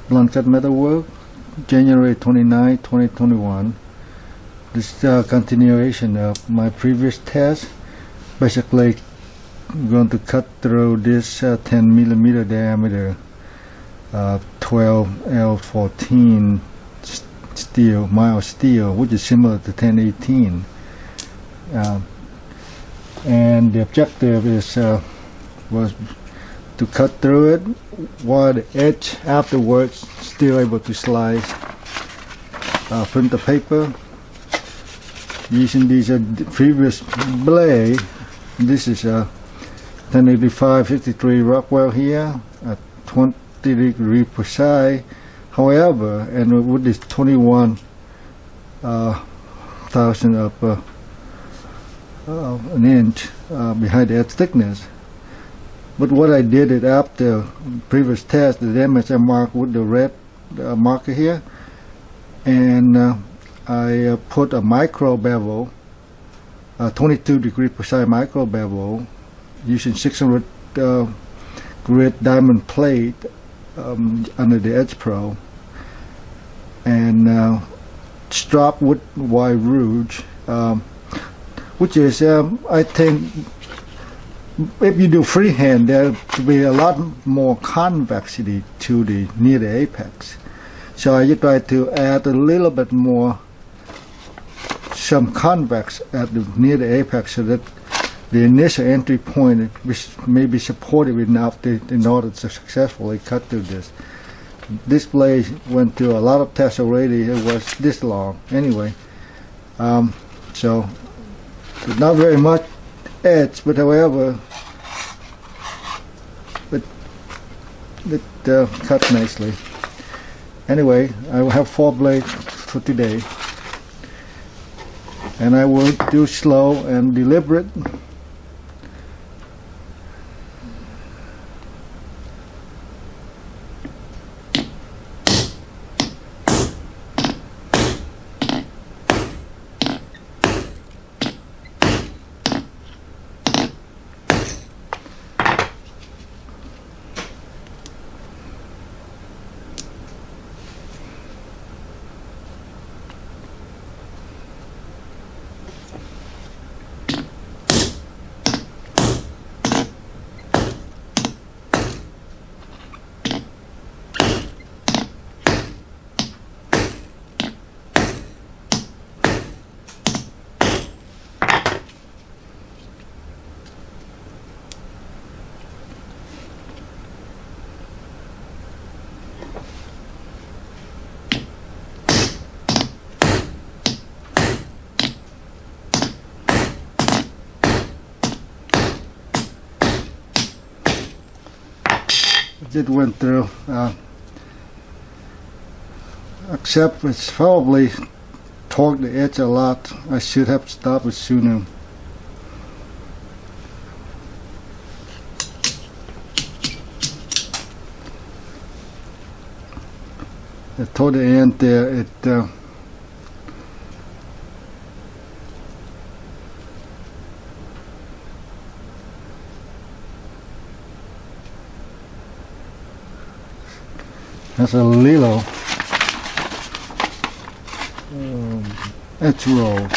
blunt cut metalwork, January 29, 2021. This is a continuation of my previous test. Basically, I'm going to cut through this 10 millimeter diameter 12L14 steel, mild steel, which is similar to 1018. And the objective is was to cut through it while the edge afterwards still able to slice printer paper using these previous blade. This is a 1085-53 Rockwell here at 20 degree precise. However, and with this 21 thousand of an inch behind the edge thickness. But what I did it after previous test, the damage I marked with the red marker here, and I put a micro bevel, 22 degree precise micro bevel, using 600 grit diamond plate under the Edge Pro, and stropped with wire rouge, which is I think if you do freehand, there will be a lot more convexity to the near the apex. So I just try to add a little bit more, some convex at the near the apex, so that the initial entry point may be supportive enough in order to successfully cut through this. This blade went through a lot of tests already. It was this long anyway. So not very much edge, but however, it cut nicely. Anyway, I will have 4 blades for today, and I will do slow and deliberate. It went through, except it's probably torqued the edge a lot. I should have stopped it sooner. Toward the end there, it has a little edge roll.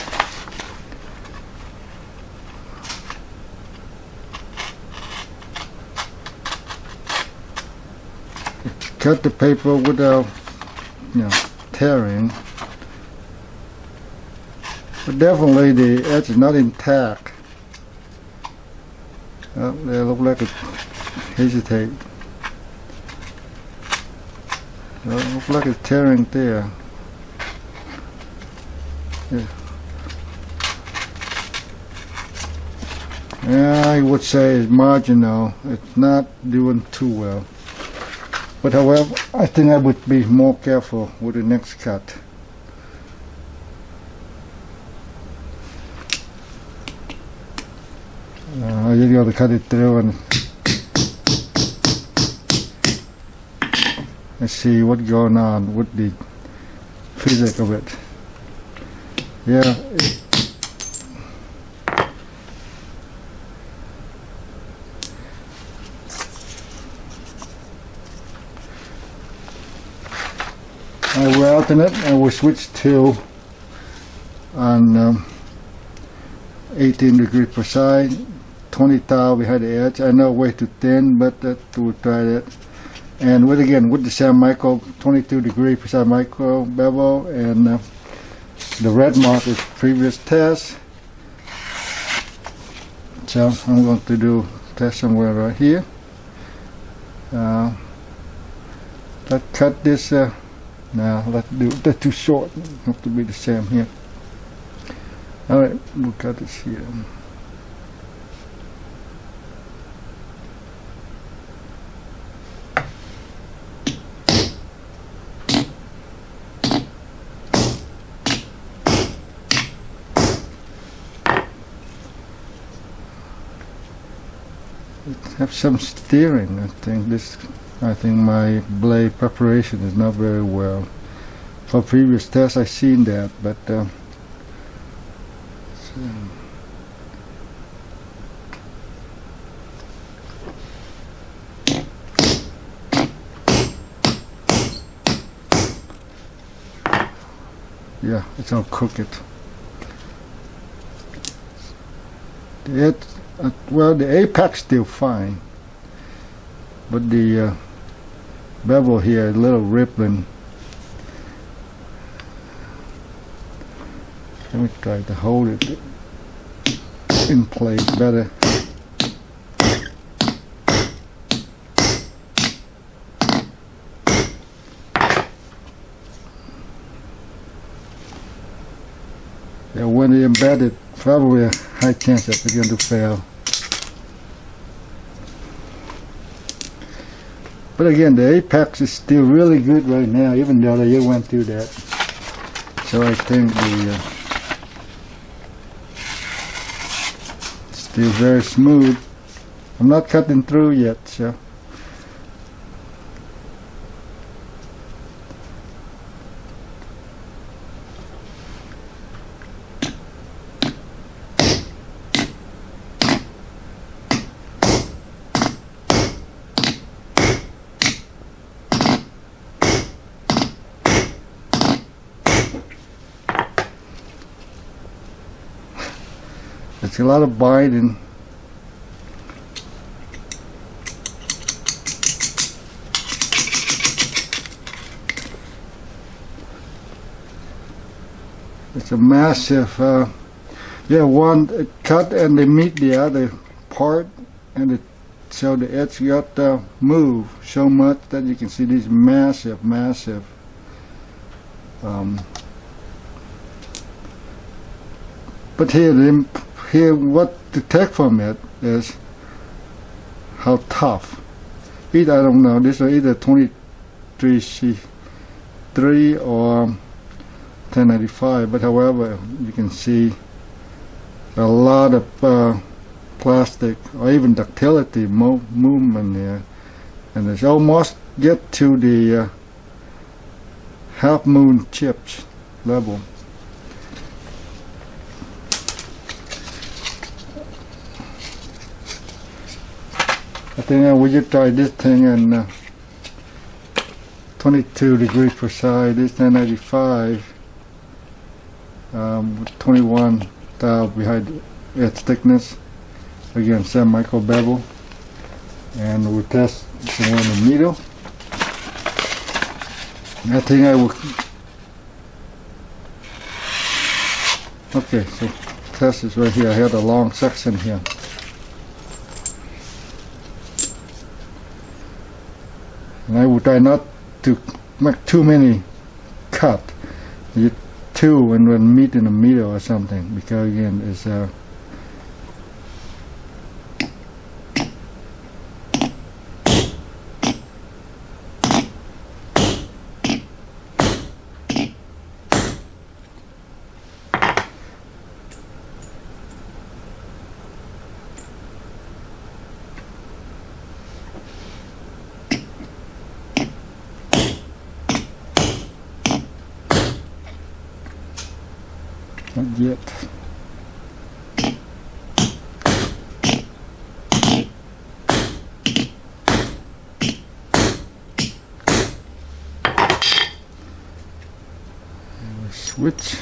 Cut the paper without, tearing, but definitely the edge is not intact. They look like it hesitate. It looks like it's tearing there. Yeah, I would say it's marginal. It's not doing too well. But however, I think I would be more careful with the next cut. I just got to cut it through and let's see what's going on with the physics of it. Yeah. I will alternate and we switch to on 18 degrees per side, 20 thou behind the edge. I know way too thin, but we'll try that. And with the same micro 22 degree per side micro bevel, and the red mark is previous test. So I'm going to do test somewhere right here. Let's cut this. Now let's do that's too short. Have to be the same here. All right, we'll cut this here. Have some steering. I think my blade preparation is not very well. For previous tests I've seen that, but yeah, it's all crooked. Well, the apex still fine, but the bevel here a little rippling. Let me try to hold it in place better. Yeah, when it embedded, probably a high chance that it's going to fail. But again, the apex is still really good right now, even though you went through that. So I think it's still very smooth. I'm not cutting through yet, so. It's a lot of binding. It's a massive, yeah, one cut and they meet the other part, and so the edge got moved so much that you can see these massive, but here what to take from it is how tough. I don't know, this is either 23C3 or 1095, but however you can see a lot of plastic or even ductility movement here, and it's almost get to the half moon chips level. I think we just try this thing in 22 degrees per side. This 1095 with 21 thou behind its thickness. Again, same micro bevel, and we'll test somewhere in the middle. I think I will. Okay, so test is right here. I had a long section here. And I would try not to make too many cut. You two and then meet in the middle or something, because again it's not yet. switch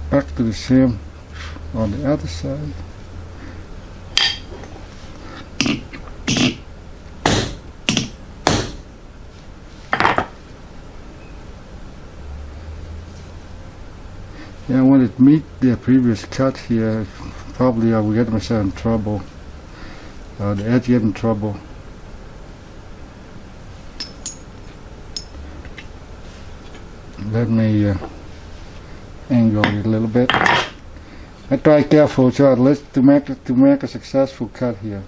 back to the same on the other side. Yeah, when it meet the previous cut here, probably I will get myself in trouble. The edge get in trouble. Let me angle it a little bit. I try careful to make a successful cut here.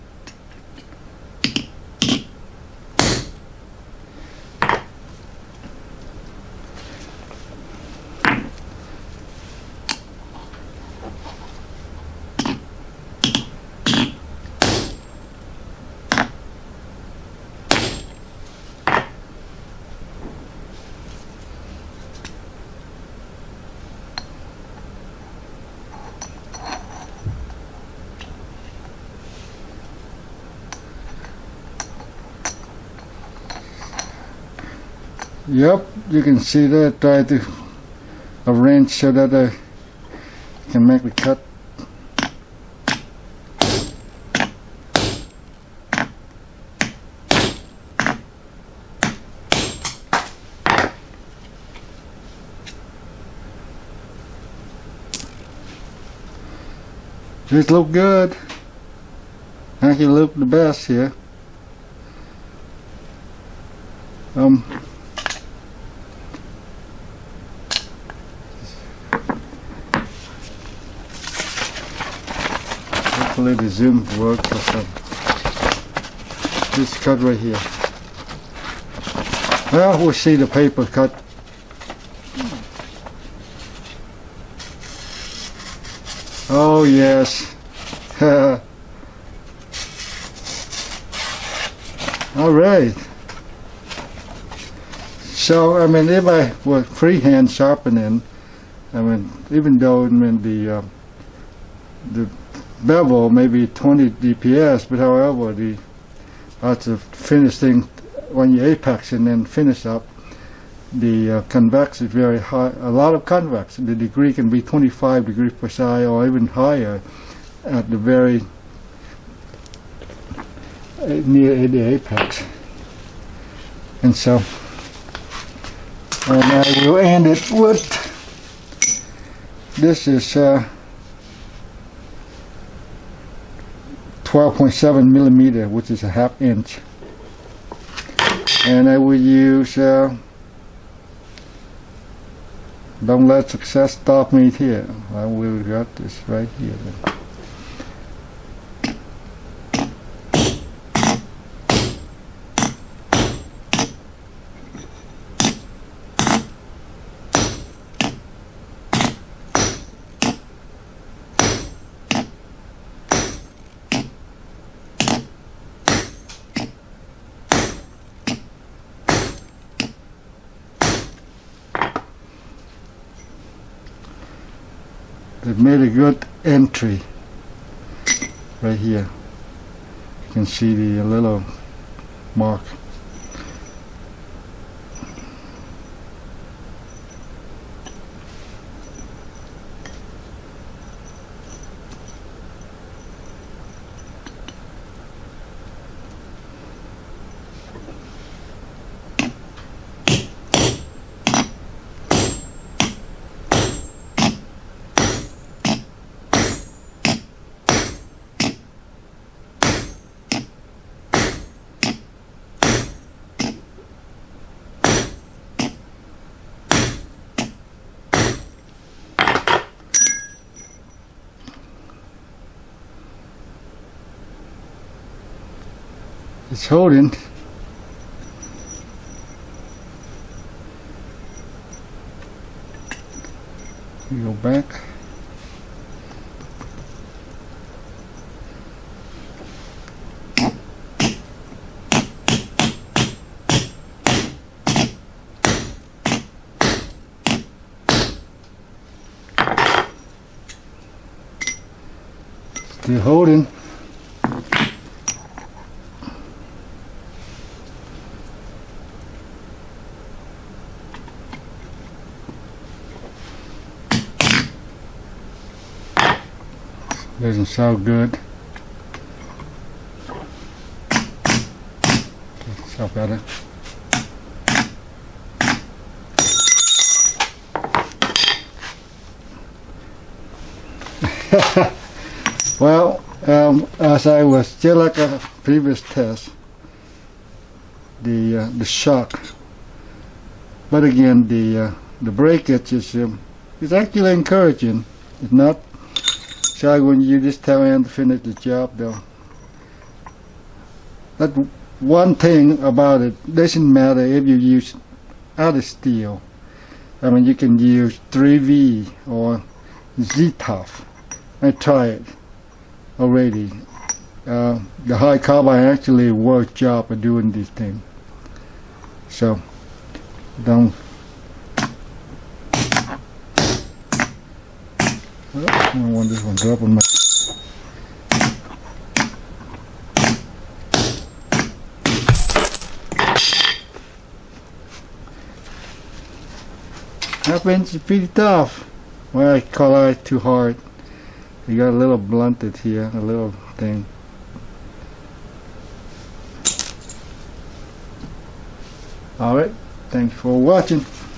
Yep, you can see that. Try to arrange so that I can make the cut. This look good. Actually look the best here. Hopefully the zoom works or something. This cut right here. Well, we'll see the paper cut. Oh yes. All right. So I mean, if I were freehand sharpening, I mean, even though the bevel may be 20 dps, but however, I have to finish things when you apex and then finish up. The convex is very high, a lot of convex. The degree can be 25 degrees psi or even higher at the very near the apex. And so, and I will end it with, this is 12.7 millimeter, which is a ½ inch. And I will use, don't let success stop me here. I will got this right here then. It made a good entry right here. You can see the little mark. It's holding. You go back. Still holding. Doesn't sound good. Sound better. Well, as I was still like a previous test, the shock, but again the breakage is actually encouraging. It's not shy when you just tell him to finish the job though. That one thing about it, doesn't matter if you use other steel. I mean, you can use 3V or Z-Tough. I tried it already. The high carbide actually works job of doing this thing. So don't. I don't want this one drop on my. Happens, it's pretty tough. Well, I call it too hard. You got a little blunted here, a little thing. Alright, thanks for watching.